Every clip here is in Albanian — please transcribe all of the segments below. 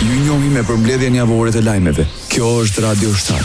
Ju njohim me përmbledhjen javore të lajmeve. Kjo është Radio 7.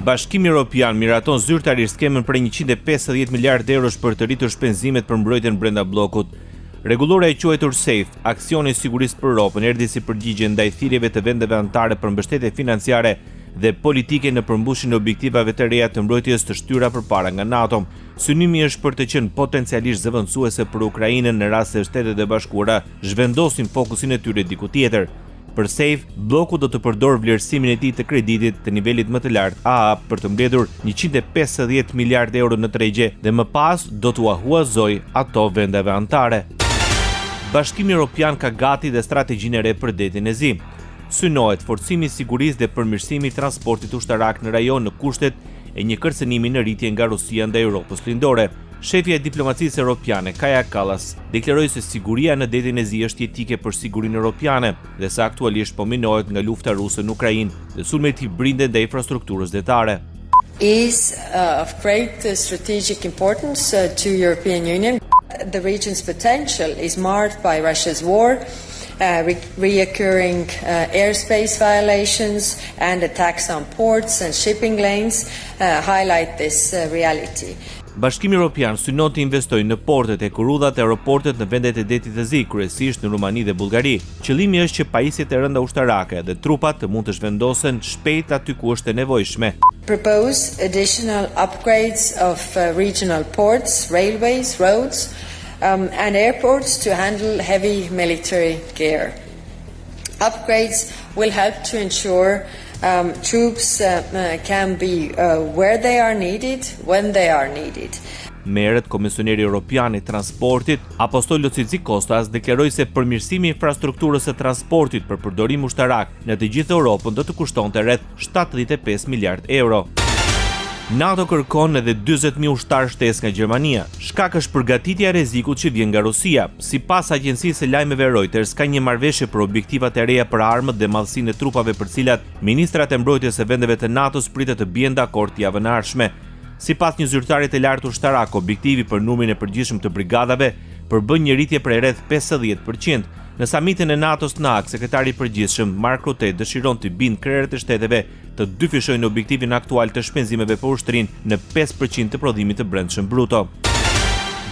Bashkimi Evropian miraton zyrtarisht skemën për 150 miliardë eurosh për të rritur shpenzimet për mbrojtjen brenda bllokut. Rregullora e quajtur SAFE, aksioni i sigurisë për Europën, erdhi si përgjigje ndaj thirrjeve të vendeve anëtare për mbështetje financiare dhe politike në përmbushjen e objektivave të reja të mbrojtjes të shtyra përpara nga NATO. Synimi është për të qenë potencialisht zëvendësuese për Ukrainën në rast se Shtetet e Bashkuara zhvendosin fokusin e tyre diku tjetër. Për SAFE, bloku do të përdor vlerësimin e tij të kreditit të nivelit më të lartë AA për të mbledhur 150 miliardë euro në tregje dhe më pas do t'u huazoj ato vendeve anëtare. Bashkimi Evropian ka gati dhe strategjinë e re për detin e zi. Synohet forcimi i sigurisë dhe përmirësimi i transportit ushtarak në rajon në kushtet e një kërcënimi në rritje nga Rusia ndaj Europës lindore. Shefja e diplomacisë europiane, Kaja Kallas, deklaroi se siguria në detin e zi është jetike për sigurinë europiane dhe se aktualisht po minohet nga lufta ruse në Ukrainë dhe sulmet hibride ndaj infrastrukturës detare. Is of great strategic importance to European Union. The region's potential is marred by Russia's war, reoccurring airspace violations and attacks on ports and shipping lanes highlight this reality. Bashkimi Evropian synon të investojë në portet e kurudhat e aeroportet në vendet e detit të zi, kryesisht në Rumani dhe Bullgari. Qëllimi është që pajisjet e rënda ushtarake dhe trupat të mund të zhvendosen shpejt aty ku është e nevojshme. Propose additional upgrades of regional ports, railways, roads and airports to handle heavy military gear. Upgrades will help to ensure troops can be where they are needed, when they are needed. Merret Komisioneri Evropian i Transportit, Apostolo Tsitsikostas, deklaroi se përmirësimi i infrastrukturës së transportit për përdorim ushtarak në të gjithë Europën do të kushtonte rreth 75 miliardë euro. NATO kërkon edhe 40.000 ushtarë shtesë nga Gjermania. Shkak është përgatitja e rrezikut që vjen nga Rusia. Sipas agjencisë së lajmeve Reuters, ka një marrëveshje për objektivat e reja për armët dhe madhësinë e trupave për cilat ministrat e mbrojtjes së vendeve të NATO-s pritet të bien dakord javën e ardhshme. Sipas një zyrtari të lartë ushtarak, objektivi për numrin e përgjithshëm të brigadave përbën një rritje prej rreth 50%. Në samitin e NATO-s në Haag, sekretari i përgjithshëm Mark Rutte dëshiron të bindë krerët e shteteve të dyfishojnë objektivin aktual të shpenzimeve për ushtrinë në 5% të prodhimit të brendshëm bruto.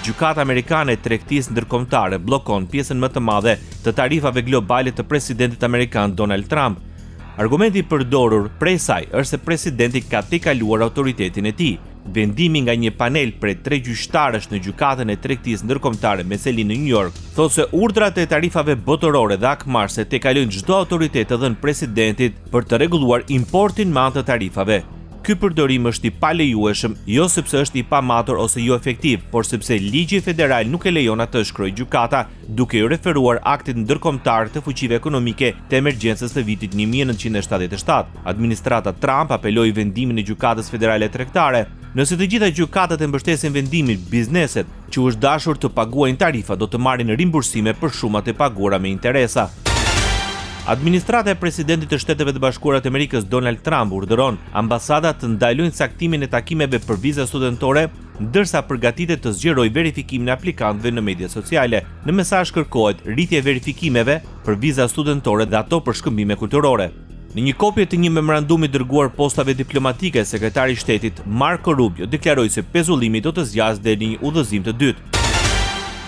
Gjykata amerikane e tregtisë ndërkombëtare bllokon pjesën më të madhe të tarifave globale të presidentit amerikan Donald Trump. Argumenti i përdorur prej saj është se presidenti ka tejkaluar autoritetin e tij. Vendimi nga një panel prej 3 gjyqtarësh në gjykatën e tregtisë ndërkombëtare me seli në New York thotë se urdhrat e tarifave botërore dhe akmarrëse tejkalojnë çdo autoritet të dhënë presidentit për të rregulluar importin me anë të tarifave. Ky përdorim është i palejueshëm, jo sepse është i pamatur ose jo efektiv, por sepse ligji federal nuk e lejon atë, shkroi gjykata, duke i referuar aktit ndërkombëtar të fuqive ekonomike të emergjencës të vitit 1977. Administrata Trump apeloi vendimin e gjykatës federale tregtare. Nëse të gjitha gjykatat e mbështesin vendimin, bizneset që është dashur të paguajnë tarifa do të marrin rimbursime për shumat e paguara me interesa. Administrata e presidentit të Shteteve të Bashkuara të Amerikës Donald Trump urdhëron ambasadat të ndalojnë caktimin e takimeve për viza studentore, ndërsa përgatitet të zgjerojë verifikimin e aplikantëve në media sociale. Në mesazh kërkohet rritje e verifikimeve për viza studentore dhe ato për shkëmbime kulturore. Në një kopje të një memorandumi dërguar postave diplomatike, sekretari i shtetit Marco Rubio deklaroi se pezullimi do të zgjasë deri një udhëzim të dytë.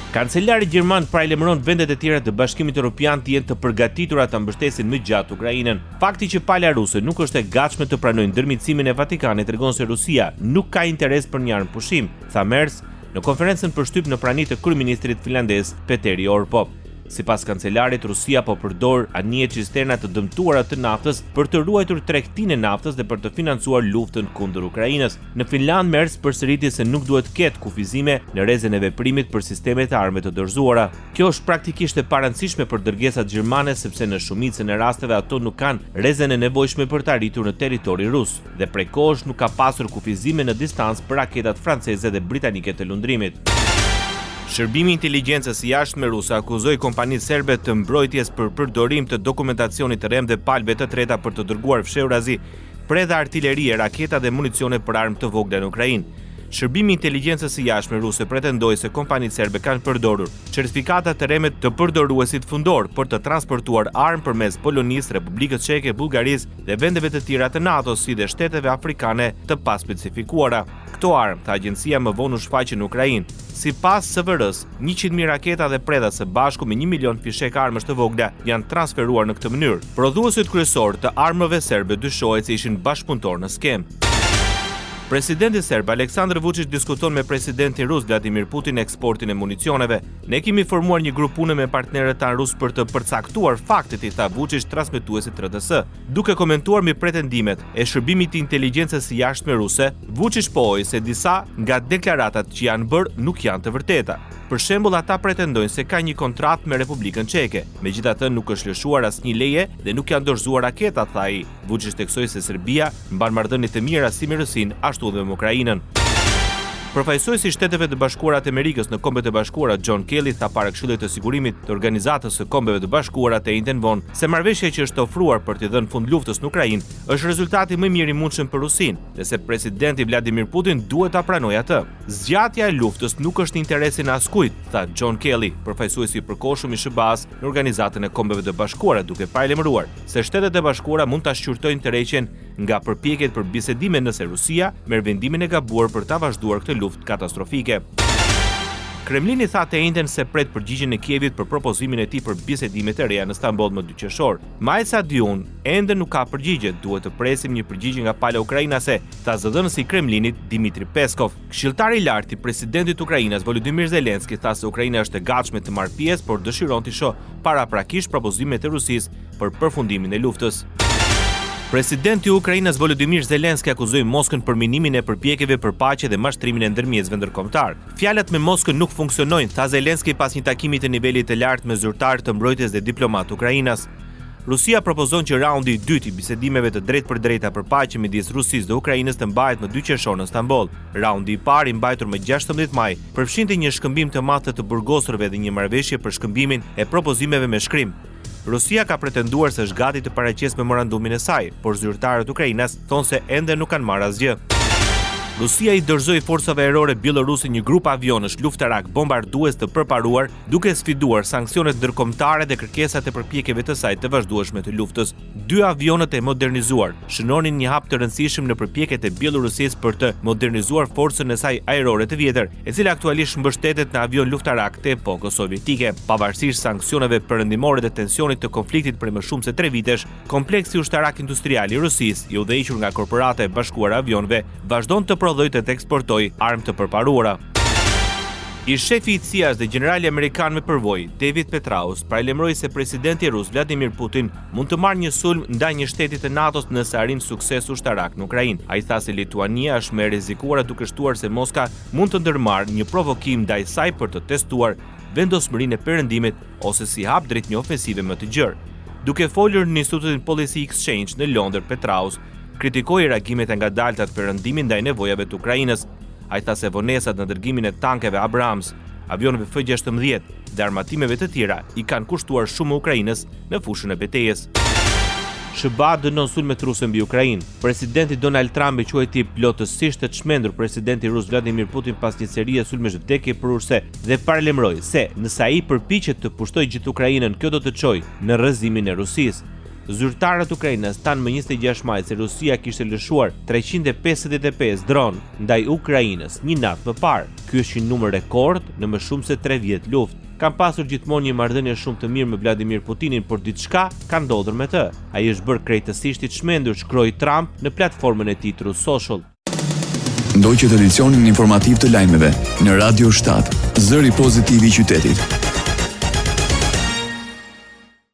Kancelari gjerman paralajmëron vendet e tjera të Bashkimit Evropian të jenë të përgatitura ta mbështesin më gjatë Ukrainën. Fakti që palja ruse nuk është e gatshme të pranojë ndërmjetësimin e Vatikanit tregon se Rusia nuk ka interes për një armë pushim, tha Merz në konferencën për shtyp në prani të kryeministrit finlandez Petteri Orpo. Sipas kancelarit, Rusia po përdor anije cisterna të dëmtuara të naftës për të ruajtur tregtinë e naftës dhe për të financuar luftën kundër Ukrainës. Në Finland, Merz përsëriti se nuk duhet ketë kufizime në rrezën e veprimit për sistemet e armëve të dorëzuara. Kjo është praktikisht e parëndësishme për dërgesat gjermane sepse në shumicën e rasteve ato nuk kanë rrezën e nevojshme për të arritur në territori rus dhe prej kohësh nuk ka pasur kufizime në distancë për raketat franceze dhe britanike të lundrimit. Shërbimi i inteligjencës së jashtme ruse akuzoi kompaninë serbe të mbrojtjes për përdorim të dokumentacionit të rrem dhe palëve të treta për të dërguar fshehurazi, predha artillerie, raketa dhe municione për armë të vogla në Ukrainë. Shërbimi i inteligjencës së jashtme ruse pretendoi se kompanitë serbe kanë përdorur certifikata të remet të përdoruesit fundor për të transportuar armë përmes Polonisë, Republikës Çeke, Bullgarisë dhe vendeve të tjera të NATO-s si dhe shteteve afrikane të paspecifikuara. Këto armë, tha agjencia më vonë u shfaqën në Ukrainë. Sipas SVR-s, 100.000 raketa dhe predha së bashku me 1 milion fishek armësh të vogla janë transferuar në këtë mënyrë. Prodhuesit kryesor të armëve serbe dyshohet se ishin bashkëpunëtor në skem. Presidenti serb Aleksandar Vučić diskuton me presidentin rus Vladimir Putin eksportin e municioneve. Ne kemi formuar një grup pune me partnerët tanë rus për të përcaktuar faktet, i tha Vučić transmetuesit RTS. Duke komentuar mbi pretendimet e shërbimit të inteligjencës së jashtme ruse, Vučić pohoi se disa nga deklaratat që janë bërë nuk janë të vërteta. Për shembull, ata pretendojnë se ka një kontratë me Republikën Çeke. Megjithatë, nuk është lëshuar asnjë leje dhe nuk janë dorëzuar raketa, tha ai. Vučić theksoi se Serbia mban marrëdhënie të mira si me Rusinë, ashtu dhe me Ukrainën. Përfaqësuesi i Shteteve të Bashkuara të Amerikës në Kombet e Bashkuara John Kelly tha para Këshillit të Sigurimit të Organizatës së Kombeve të Bashkuara të njëjtën vonë se marrëveshja që është ofruar për t'i dhënë fund luftës në Ukrainë është rezultati më i mirë i mundshëm për Rusinë dhe se presidenti Vladimir Putin duhet ta pranojë atë. Zgjatja e luftës nuk është në interesin e askujt, tha John Kelly, përfaqësuesi i përkohshëm i SBA-s në Organizatën e Kombeve të Bashkuara, duke paralajmëruar se Shtetet e Bashkuara mund ta shqyrtojnë tërheqjen nga përpjekjet për bisedime nëse Rusia merr vendimin e gabuar për ta vazhduar këtë luftë katastrofike. Kremlini tha të njëjtën se pret përgjigjen e Kievit për propozimin e tij për bisedime të reja në Stamboll më 2 qershor. Majsa Diun ende nuk ka përgjigje, duhet të presim një përgjigje nga pala ukrainase, tha zëdhënësi i Kremlinit Dmitri Peskov. Këshilltari i lartë i presidentit të Ukrainës Volodymyr Zelenski tha se Ukraina është e gatshme të marrë pjesë, por dëshiron të shohë paraprakisht propozimet e Rusisë për përfundimin e luftës. Presidenti i Ukrainës Volodymyr Zelenski akuzoi Moskën për minimin e përpjekjeve për paqe dhe mashtrimin e ndërmjetësve ndërkombëtar. Fjalat me Moskën nuk funksionojnë, tha Zelenski pas një takimi të nivelit të lartë me zyrtarë të mbrojtjes dhe diplomatë ukrainas. Rusia propozon që raundi i dytë i bisedimeve të drejtpërdrejta për paqe midis Rusisë dhe Ukrainës të mbahet më 2 qershor në Stamboll. Raundi i parë i mbajtur më 16 maj përfshinte një shkëmbim të madh të burgosurve dhe një marrëveshje për shkëmbimin e propozimeve me shkrim. Rusia ka pretenduar se është gati të paraqesë memorandumin e saj, por zyrtarët ukrainas thonë se ende nuk kanë marrë asgjë. Rusia i dorëzoi forcave ajrore bieloruse një grup avionësh luftarak bombardues të përparuar, duke sfiduar sanksionet ndërkombëtare dhe kërkesat e përpjekjeve të saj të vazhdueshme të luftës. 2 avionët e modernizuar shënonin një hap të rëndësishëm në përpjekjet e Bielorusisë për të modernizuar forcën e saj ajrore të vjetër, e cila aktualisht mbështetet në avion luftarak të epokës sovjetike. Pavarësisht sanksioneve perëndimore dhe tensionit të konfliktit për më shumë se 3 vitesh, kompleksi ushtarak industrial i Rusisë, i udhëhequr nga Korporata e Bashkuara e Avionëve, vazhdon të prodhojë të eksportoj armë të përparuara. I shefi i CIA-s dhe generali amerikan me përvojë, David Petraeus, paralajmëroi se presidenti rus Vladimir Putin mund të marrë një sulm ndaj një shteti të NATO-s nëse arrin sukses ushtarak në Ukrainë. Ai tha se Lituania është më e rrezikuar duke shtuar se Moska mund të ndërmarrë një provokim ndaj saj për të testuar vendosmërinë e perëndimit ose si hap drejt një ofensive më të gjerë. Duke folur në Institutin Policy Exchange në Londër, Petraeus kritikoi reagimet e ngadalta të perëndimit ndaj nevojave të Ukrainës. Ai tha se vonesat në dërgimin e tankeve Abrams, avionëve F-16 dhe armatimeve të tjera i kanë kushtuar shumë Ukrainës në fushën e betejës. SBA dënon sulmet ruse mbi Ukrainë. Presidenti Donald Trump e quajti plotësisht të çmendur presidenti rus Vladimir Putin pas një serie sulmesh vdekjeprurse dhe paralajmëroi se nëse ai përpiqet të pushtojë gjithë Ukrainën, kjo do të çojë në rrëzimin e Rusisë. Zyrtarët Ukrainës tanë më 26 maj se Rusia kishte lëshuar 355 dron ndaj Ukrainës një natë më parë. Ky është një numër rekord në më shumë se 3 vjet luftë. Kam pasur gjithmonë një marrëdhënie shumë të mirë me Vladimir Putinin, por diçka ka ndodhur me të. Ai është bërë krejtësisht i çmendur, shkroi Trump në platformën e tij Truth Social. Ndoqët edicionin informativ të lajmeve në Radio 7, zëri pozitiv i qytetit.